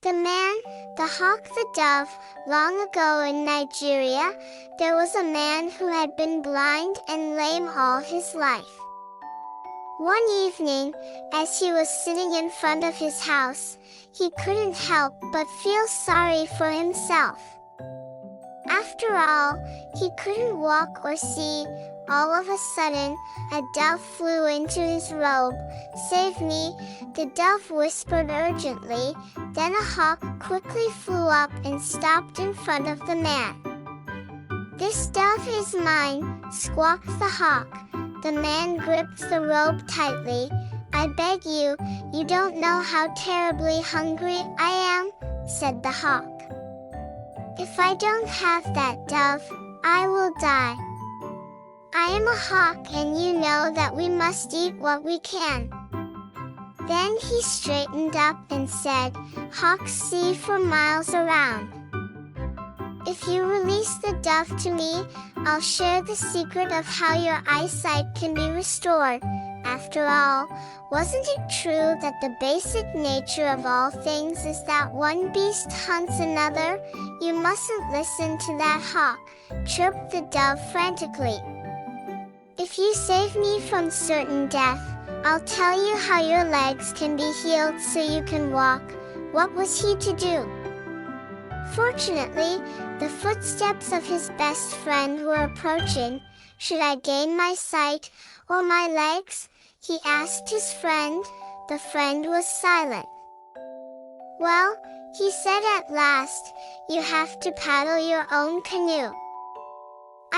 The man, the hawk, the dove. Long ago in Nigeria, there was a man who had been blind and lame all his life. One evening, as he was sitting in front of his house, he couldn't help but feel sorry for himself. After all, he couldn't walk or see. All of a sudden, a dove flew into his robe. "Save me," the dove whispered urgently. Then a hawk quickly flew up and stopped in front of the man. "This dove is mine," squawked the hawk. The man gripped the robe tightly. "I beg you, you don't know how terribly hungry I am," said the hawk. "If I don't have that dove, I will die. I am a hawk and you know that we must eat what we can." Then he straightened up and said, "Hawks see for miles around. If you release the dove to me, I'll share the secret of how your eyesight can be restored." After all, wasn't it true that the basic nature of all things is that one beast hunts another? "You mustn't listen to that hawk," chirped the dove frantically. "If you save me from certain death, I'll tell you how your legs can be healed so you can walk." What was he to do? Fortunately, the footsteps of his best friend were approaching. "Should I gain my sight or my legs?" he asked his friend. The friend was silent. "Well," he said at last, "you have to paddle your own canoe.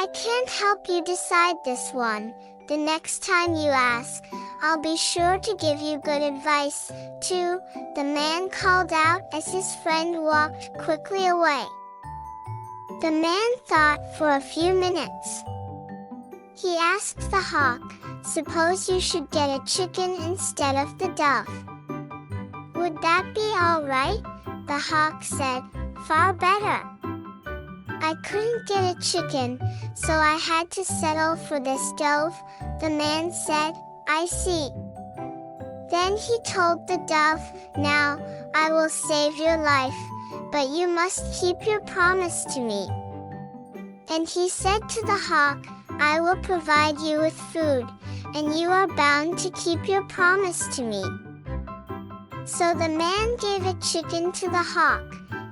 I can't help you decide this one. The next time you ask, I'll be sure to give you good advice, too," the man called out as his friend walked quickly away. The man thought for a few minutes. He asked the hawk, "Suppose you should get a chicken instead of the dove. Would that be all right?" The hawk said, "Far better. I couldn't get a chicken, so I had to settle for this dove," the man said. "I see." Then he told the dove, "Now, I will save your life, but you must keep your promise to me." And he said to the hawk, "I will provide you with food, and you are bound to keep your promise to me." So the man gave a chicken to the hawk.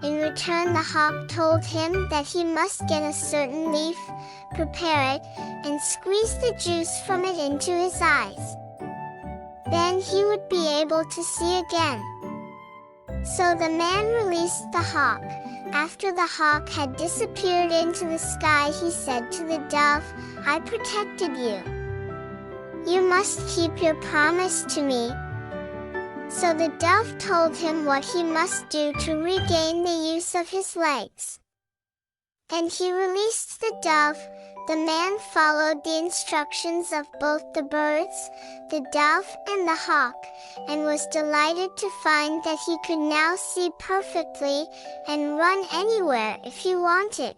In return, the hawk told him that he must get a certain leaf, prepare it, and squeeze the juice from it into his eyes. Then he would be able to see again. So the man released the hawk. After the hawk had disappeared into the sky, he said to the dove, "I protected you. You must keep your promise to me." So the dove told him what he must do to regain the use of his legs. And he released the dove. The man followed the instructions of both the birds, the dove and the hawk, and was delighted to find that he could now see perfectly and run anywhere if he wanted.